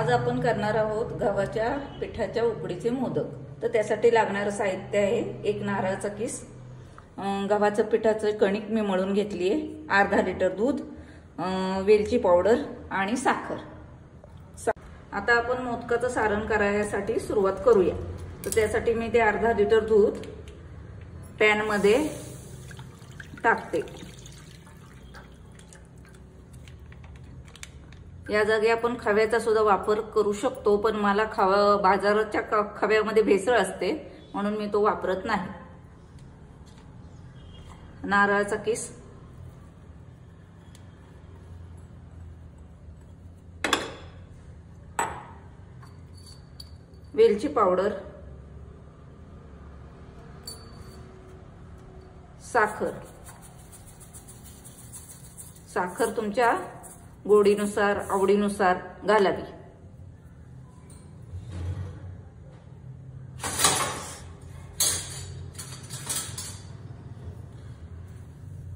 आज आपण करणार आहोत गव्हाच्या पिठाच्या उकडीचे मोदक। तर त्यासाठी लागणारे साहित्य आहे एक नारळाचा किस, गव्हाचं पिठाचं कणिक मी मळून घेतली आहे, अर्धा लिटर दूध, वेलची पावडर आणि साखर। आता आपण मोदकाचं सारण करायसाठी सुरुवात करूया। तर त्यासाठी मी ते अर्धा लिटर दूध पॅन मध्ये टाकते। या जागी आपण खव्याचा सुद्धा वापर करू शकतो, पण मला बाजाराच्या खव्यामध्ये भेसळ असते म्हणून मी तो वापरत नाही। नारळाचा किस, वेलची पावडर, साखर तुमच्या गोडीनुसार आवडीनुसार घालावी।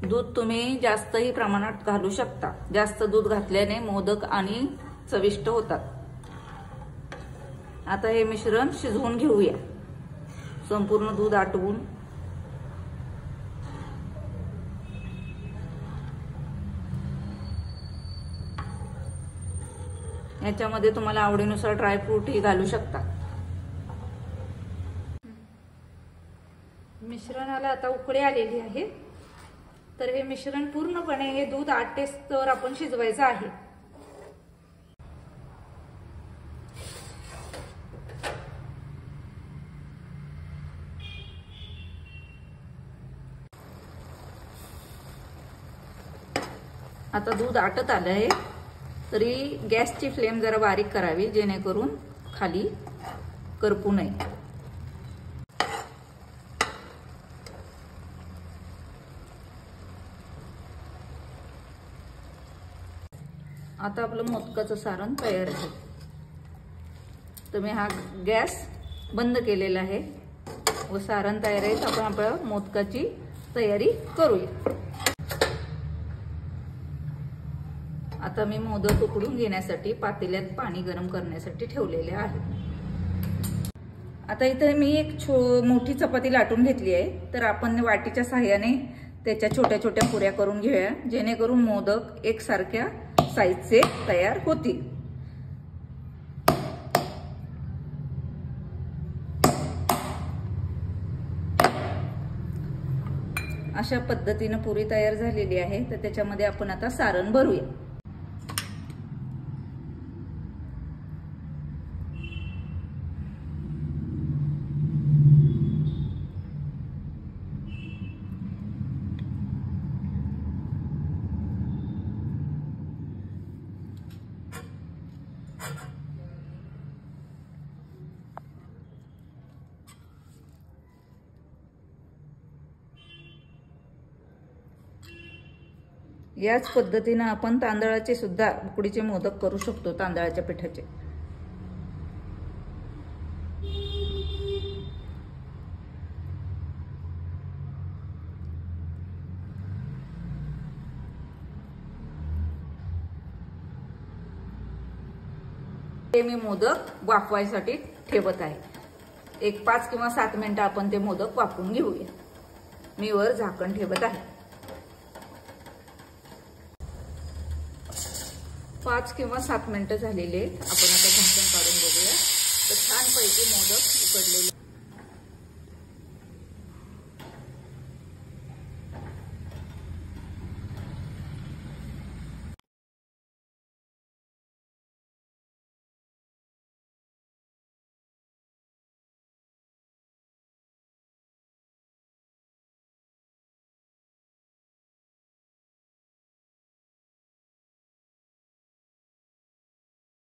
दूध तुम्ही जास्तही प्रमाणात घालू शकता, जास्त दूध घातल्याने मोदक आणि चविष्ट होतात। आता हे मिश्रण शिजवून घेऊया, संपूर्ण दूध आटवून। याच्यामध्ये तुम्हाला आवडीनुसार ड्रायफ्रूट ही घालू शकता। मिश्रणाला आता उकळी आलेली आहे, तर हे मिश्रण पूर्णपणे हे दूध आटेस्तोवर आपण शिजवायचं आहे। आता दूध आटत आलं आहे, तरी गॅसची फ्लेम जरा बारीक करावी जेणेकरून खाली करपू नये। आता आपलं मोदकाचं सारण तयार आहे। तर मी हा गॅस बंद केलेला आहे व सारण तयार आहे। आपण आपल्या मोदकाची तयारी करूया। आता मी मोदक उकडून घेण्यासाठी पातेल्यात पाणी गरम करण्यासाठी ठेवलेले आहे। आता इथे मी एक मोठी चपाती लाटून घेतली आहे, तर आपण वाटीच्या सहाय्याने त्याच्या छोट्या छोट्या पुऱ्या करून घेऊया, जेणेकरून मोदक एकसारख्या साईजचे तयार होतील। अशा पद्धतीने पुरी तयार झालेली आहे, तर त्याच्यामध्ये आपण आता सारण भरूया। याच पद्धतीने आपण तांदळाचे सुद्धा उकडीचे मोदक करू शकतो, तांदळाच्या पिठाचे। हे मी मोदक वाफवायसाठी ठेवत आहे। एक 5 किंवा 7 मिनिटं आपण ते मोदक वाफवून घेऊया। मी वर झाकण ठेवत आहे। 5 किंवा 7 मिनिटं झालेले, आपण आता झाकण काढून बघूया। तर छान पैकी मोदक उकडलेले